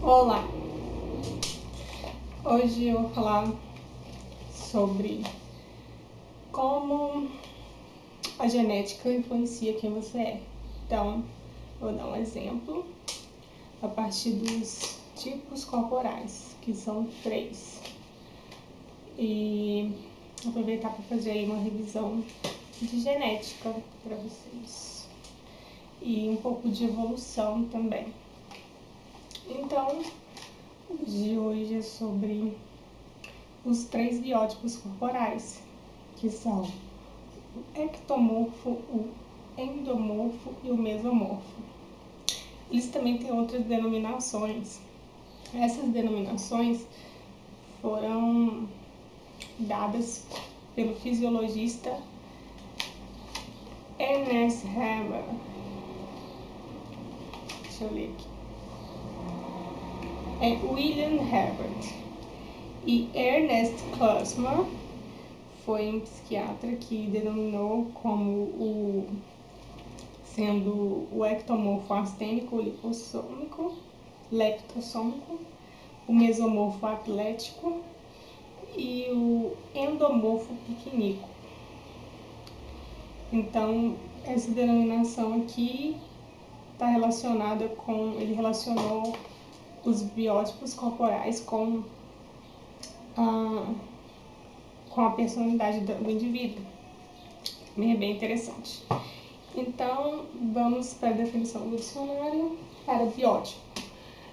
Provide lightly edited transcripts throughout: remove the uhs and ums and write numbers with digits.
Olá! Hoje eu vou falar sobre como a genética influencia quem você é. Então, vou dar um exemplo a partir dos tipos corporais, que são 3. E aproveitar para fazer aí uma revisão de genética para vocês. E um pouco de evolução também. Então, o de hoje é sobre os 3 biótipos corporais, que são o ectomorfo, o endomorfo e o mesomorfo. Eles também têm outras denominações. Essas denominações foram dadas pelo fisiologista Ernest Haber. Deixa eu ler aqui. É William Herbert. E Ernest Kussmaul foi um psiquiatra que denominou como sendo o ectomorfo astênico lipossômico, leptossômico, o mesomorfo atlético e o endomorfo piquenico. Então, essa denominação aqui está relacionada com, ele relacionou os biótipos corporais com a personalidade do indivíduo. Também é bem interessante. Então, vamos para a definição do dicionário para biótipo.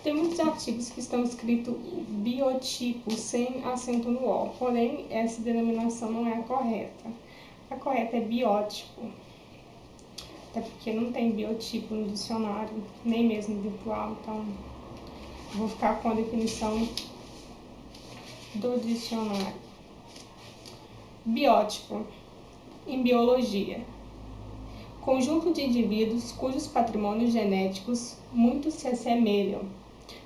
Tem muitos artigos que estão escritos biotipo sem acento no O, porém, essa denominação não é a correta. A correta é biótipo, até porque não tem biotipo no dicionário, nem mesmo virtual, então vou ficar com a definição do dicionário. Biótipo, em biologia, conjunto de indivíduos cujos patrimônios genéticos muito se assemelham.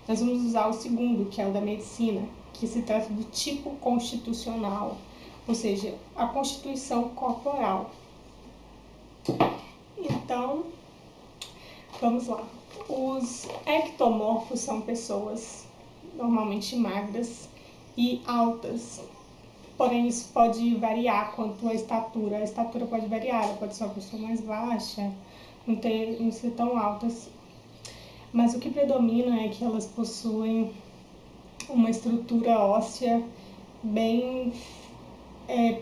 Nós vamos usar o segundo, que é o da medicina, que se trata do tipo constitucional, ou seja, a constituição corporal. Então, vamos lá. Os ectomorfos são pessoas normalmente magras e altas. Porém, isso pode variar quanto à estatura. A estatura pode variar, ela pode ser uma pessoa mais baixa, não ser tão alta assim. Mas o que predomina é que elas possuem uma estrutura óssea bem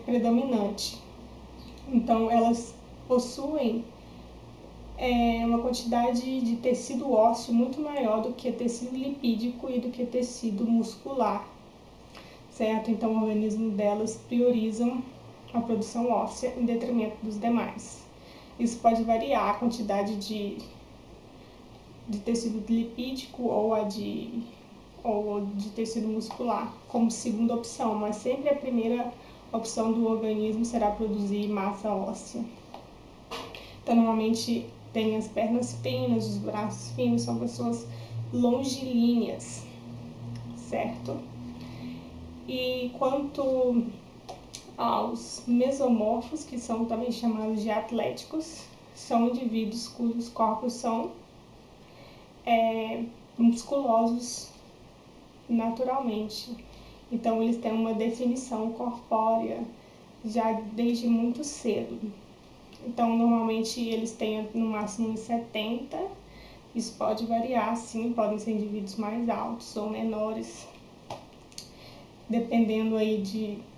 predominante. Então, elas possuem uma quantidade de tecido ósseo muito maior do que tecido lipídico e do que tecido muscular, certo? Então, o organismo delas priorizam a produção óssea em detrimento dos demais. Isso pode variar a quantidade de tecido lipídico ou de tecido muscular, como segunda opção, mas sempre a primeira opção do organismo será produzir massa óssea. Então, normalmente tem as pernas finas, os braços finos, são pessoas longilíneas, certo? E quanto aos mesomorfos, que são também chamados de atléticos, são indivíduos cujos corpos são musculosos naturalmente. Então, eles têm uma definição corpórea já desde muito cedo. Então, normalmente, eles têm no máximo 1,70. Isso pode variar, sim, podem ser indivíduos mais altos ou menores, dependendo aí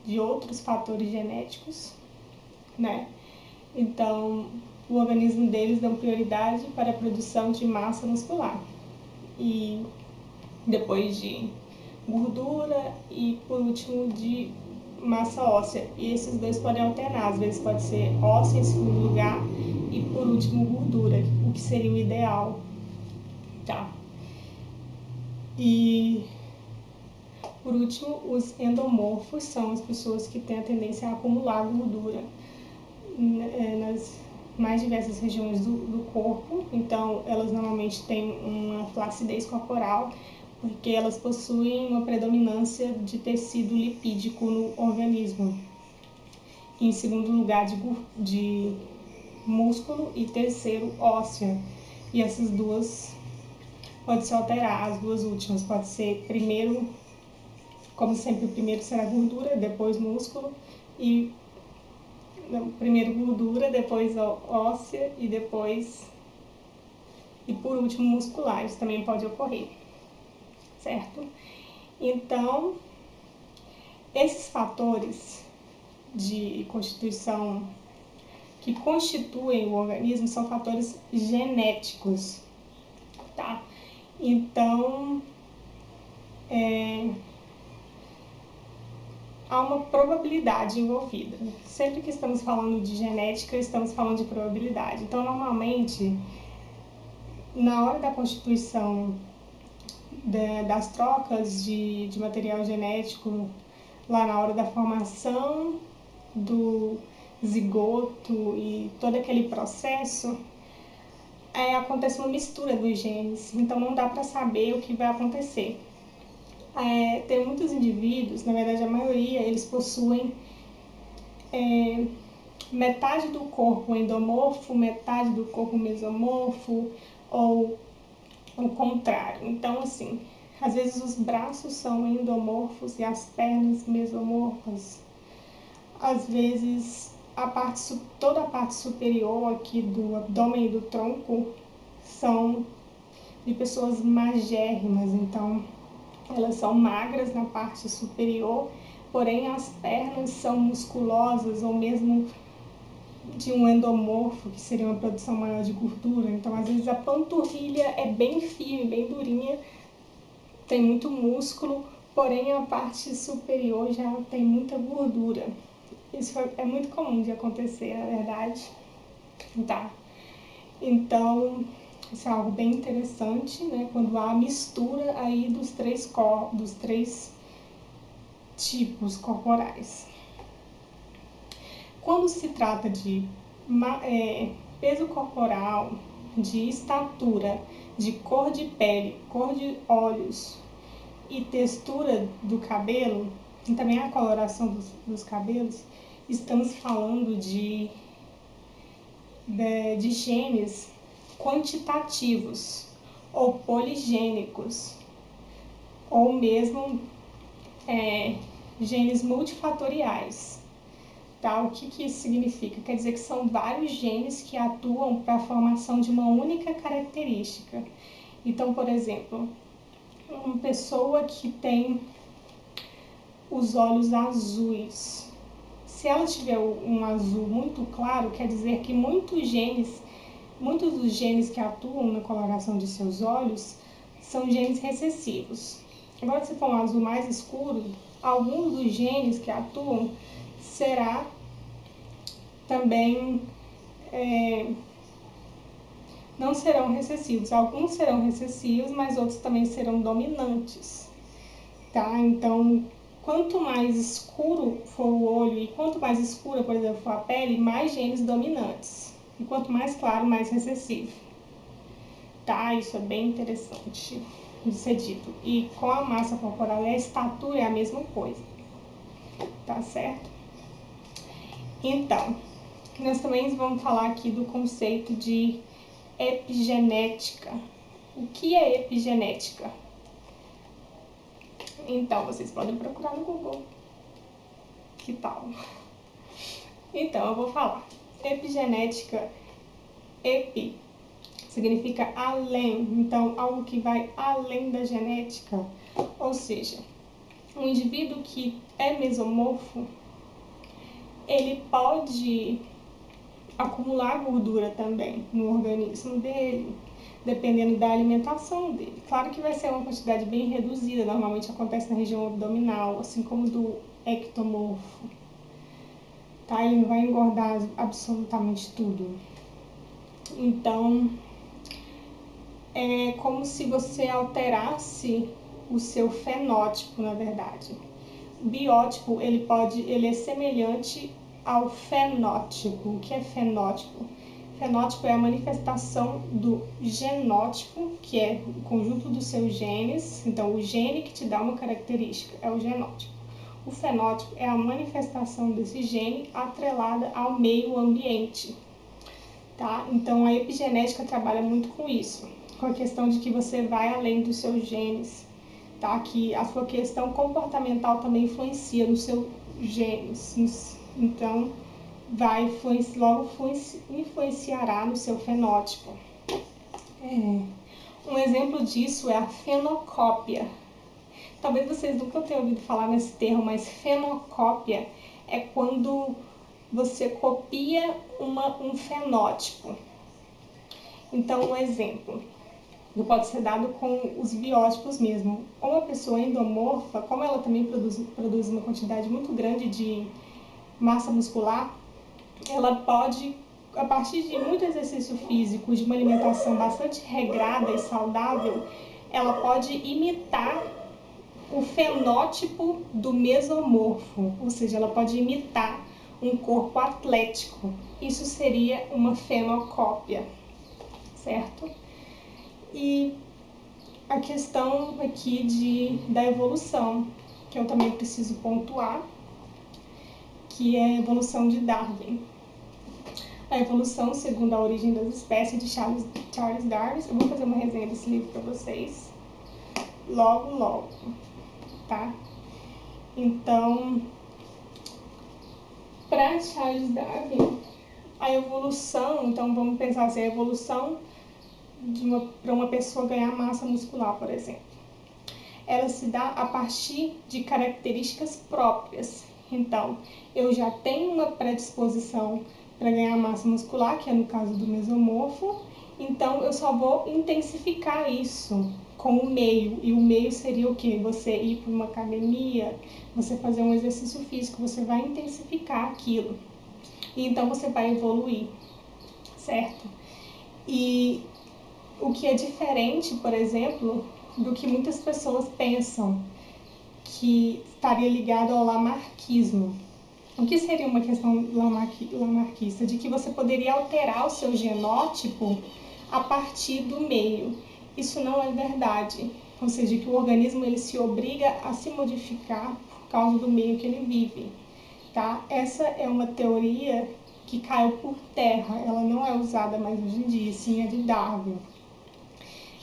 de outros fatores genéticos, né? Então, o organismo deles dá prioridade para a produção de massa muscular. E depois de gordura e, por último, de massa óssea. E esses dois podem alternar, às vezes pode ser óssea em segundo lugar e, por último, gordura, o que seria o ideal, tá? E, por último, os endomorfos são as pessoas que têm a tendência a acumular gordura nas mais diversas regiões do corpo. Então, elas normalmente têm uma flacidez corporal, porque elas possuem uma predominância de tecido lipídico no organismo. Em segundo lugar, de músculo, e terceiro, óssea. E essas duas pode se alterar, as duas últimas. Pode ser primeiro, como sempre, o primeiro será gordura, depois músculo, e não, primeiro gordura, depois óssea e depois, e por último, muscular. Isso também pode ocorrer, certo? Então, esses fatores de constituição que constituem o organismo são fatores genéticos, tá? Então, há uma probabilidade envolvida. Sempre que estamos falando de genética, estamos falando de probabilidade. Então, normalmente, na hora da constituição das trocas de material genético, lá na hora da formação do zigoto e todo aquele processo, acontece uma mistura dos genes, então não dá para saber o que vai acontecer. Tem muitos indivíduos, na verdade a maioria, eles possuem metade do corpo endomorfo, metade do corpo mesomorfo, ou o contrário. Então, assim, às vezes os braços são endomorfos e as pernas mesomorfas. Às vezes toda a parte superior aqui do abdômen e do tronco são de pessoas magérrimas, então elas são magras na parte superior, porém as pernas são musculosas ou mesmo de um endomorfo, que seria uma produção maior de gordura. Então, às vezes a panturrilha é bem firme, bem durinha, tem muito músculo, porém a parte superior já tem muita gordura. Isso é muito comum de acontecer, na verdade. Tá? Então, isso é algo bem interessante, né? Quando há a mistura aí dos três tipos corporais. Quando se trata de peso corporal, de estatura, de cor de pele, cor de olhos e textura do cabelo, e também a coloração dos cabelos, estamos falando de genes quantitativos ou poligênicos, ou mesmo genes multifatoriais. Tá? O que isso significa? Quer dizer que são vários genes que atuam para a formação de uma única característica. Então, por exemplo, uma pessoa que tem os olhos azuis, se ela tiver um azul muito claro, quer dizer que muitos dos genes que atuam na coloração de seus olhos são genes recessivos. Agora, se for um azul mais escuro, alguns dos genes que atuam será também não serão recessivos. Alguns serão recessivos, mas outros também serão dominantes. Tá? Então, quanto mais escuro for o olho e quanto mais escura, por exemplo, for a pele, mais genes dominantes. E quanto mais claro, mais recessivo. Tá? Isso é bem interessante de ser dito. E com a massa corporal e a estatura é a mesma coisa. Tá certo? Então, nós também vamos falar aqui do conceito de epigenética. O que é epigenética? Então, vocês podem procurar no Google. Que tal? Então, eu vou falar. Epigenética, epi significa além, então algo que vai além da genética. Ou seja, um indivíduo que é mesomorfo, ele pode acumular gordura também no organismo dele, dependendo da alimentação dele. Claro que vai ser uma quantidade bem reduzida, normalmente acontece na região abdominal, assim como do ectomorfo. Tá? Ele não vai engordar absolutamente tudo. Então, é como se você alterasse o seu fenótipo, na verdade. O biótipo, ele é semelhante ao fenótipo. O que é fenótipo? Fenótipo é a manifestação do genótipo, que é o conjunto dos seus genes. Então, o gene que te dá uma característica é o genótipo. O fenótipo é a manifestação desse gene atrelada ao meio ambiente. Tá? Então, a epigenética trabalha muito com isso. com a questão de que você vai além dos seus genes, tá? Que a sua questão comportamental também influencia nos seus genes, então logo influenciará no seu fenótipo. Um exemplo disso é a fenocópia. Talvez vocês nunca tenham ouvido falar nesse termo, mas fenocópia é quando você copia um fenótipo. Então, um exemplo pode ser dado com os biótipos mesmo. Uma pessoa endomorfa, como ela também produz uma quantidade muito grande de massa muscular, ela pode, a partir de muito exercício físico, de uma alimentação bastante regrada e saudável, ela pode imitar o fenótipo do mesomorfo, ou seja, ela pode imitar um corpo atlético. Isso seria uma fenocópia, certo? E a questão aqui da evolução, que eu também preciso pontuar, que é a evolução de Darwin. A evolução segundo a origem das espécies de Charles Darwin. Eu vou fazer uma resenha desse livro para vocês logo, tá? Então, para Charles Darwin, a evolução, então vamos pensar assim, a evolução para uma pessoa ganhar massa muscular, por exemplo, ela se dá a partir de características próprias. Então, eu já tenho uma predisposição para ganhar massa muscular, que é no caso do mesomorfo, então eu só vou intensificar isso com o meio. E o meio seria o quê? Você ir para uma academia, você fazer um exercício físico, você vai intensificar aquilo. E então você vai evoluir, certo? E o que é diferente, por exemplo, do que muitas pessoas pensam, que estaria ligado ao lamarquismo. O que seria uma questão lamarquista? De que você poderia alterar o seu genótipo a partir do meio. Isso não é verdade. Ou seja, que o organismo ele se obriga a se modificar por causa do meio que ele vive. Tá? Essa é uma teoria que caiu por terra. Ela não é usada mais hoje em dia, sim é de Darwin.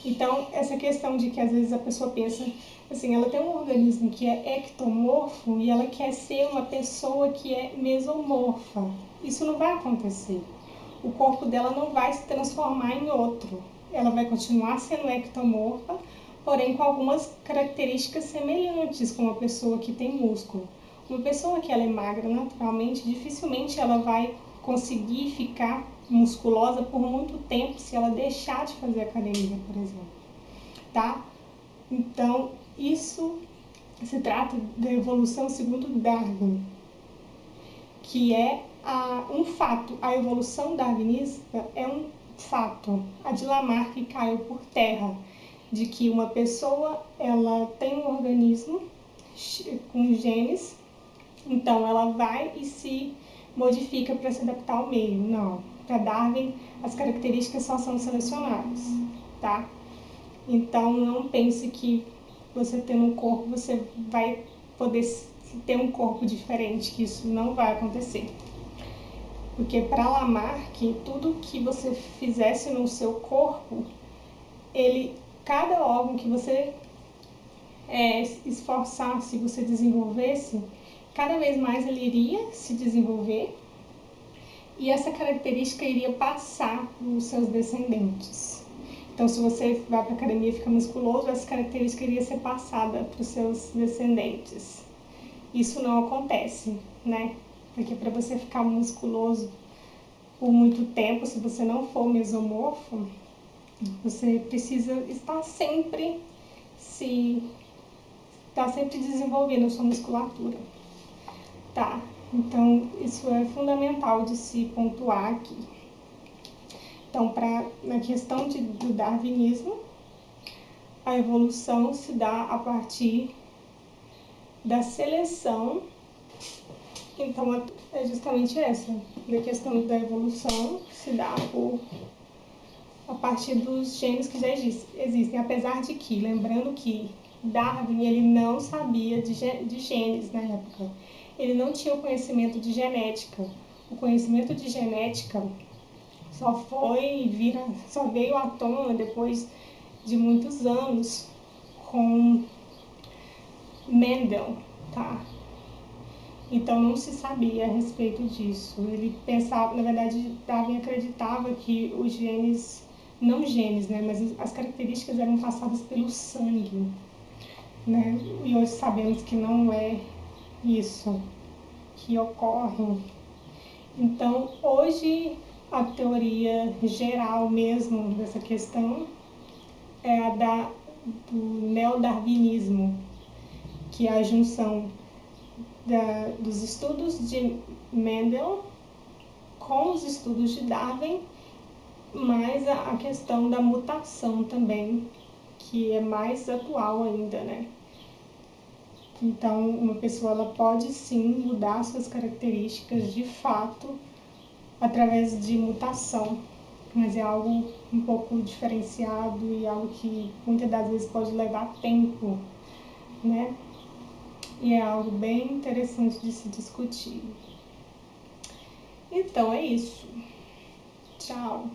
Então, essa questão de que às vezes a pessoa pensa assim, ela tem um organismo que é ectomorfo e ela quer ser uma pessoa que é mesomorfa. Isso não vai acontecer. O corpo dela não vai se transformar em outro. Ela vai continuar sendo ectomorfa, porém com algumas características semelhantes com uma pessoa que tem músculo. Uma pessoa que ela é magra naturalmente, dificilmente ela vai conseguir ficar musculosa por muito tempo se ela deixar de fazer academia, por exemplo, tá? Então, isso se trata da evolução segundo Darwin, que é um fato. A evolução darwinista é um fato. A de Lamarck caiu por terra, de que uma pessoa ela tem um organismo com genes, então ela vai e se modifica para se adaptar ao meio. Não. Para Darwin, as características só são selecionadas, tá? Então, não pense que você tendo um corpo, você vai poder ter um corpo diferente, que isso não vai acontecer. Porque para Lamarck, tudo que você fizesse no seu corpo, cada órgão que você esforçasse, você desenvolvesse, cada vez mais ele iria se desenvolver e essa característica iria passar para os seus descendentes. Então, se você vai para a academia e fica musculoso, essa característica iria ser passada para os seus descendentes. Isso não acontece, né? Porque para você ficar musculoso por muito tempo, se você não for mesomorfo, você precisa estar sempre desenvolvendo a sua musculatura, tá? Então, isso é fundamental de se pontuar aqui. Então, na questão do darwinismo, a evolução se dá a partir da seleção. Então, é justamente essa. A questão da evolução se dá a partir dos genes que já existem. Apesar de que, lembrando que Darwin ele não sabia de genes na época. Ele não tinha o conhecimento de genética. O conhecimento de genética só veio à tona depois de muitos anos com Mendel, tá? Então não se sabia a respeito disso. Ele pensava, na verdade, Darwin acreditava que os genes, não genes, né, mas as características eram passadas pelo sangue, né? E hoje sabemos que não é isso que ocorre. Então, hoje a teoria geral mesmo dessa questão é a do neodarwinismo, que é a junção dos estudos de Mendel com os estudos de Darwin, mais a questão da mutação também, que é mais atual ainda, né? Então, uma pessoa ela pode sim mudar suas características de fato através de mutação, mas é algo um pouco diferenciado e algo que muitas das vezes pode levar tempo, né? E é algo bem interessante de se discutir. Então é isso. Tchau!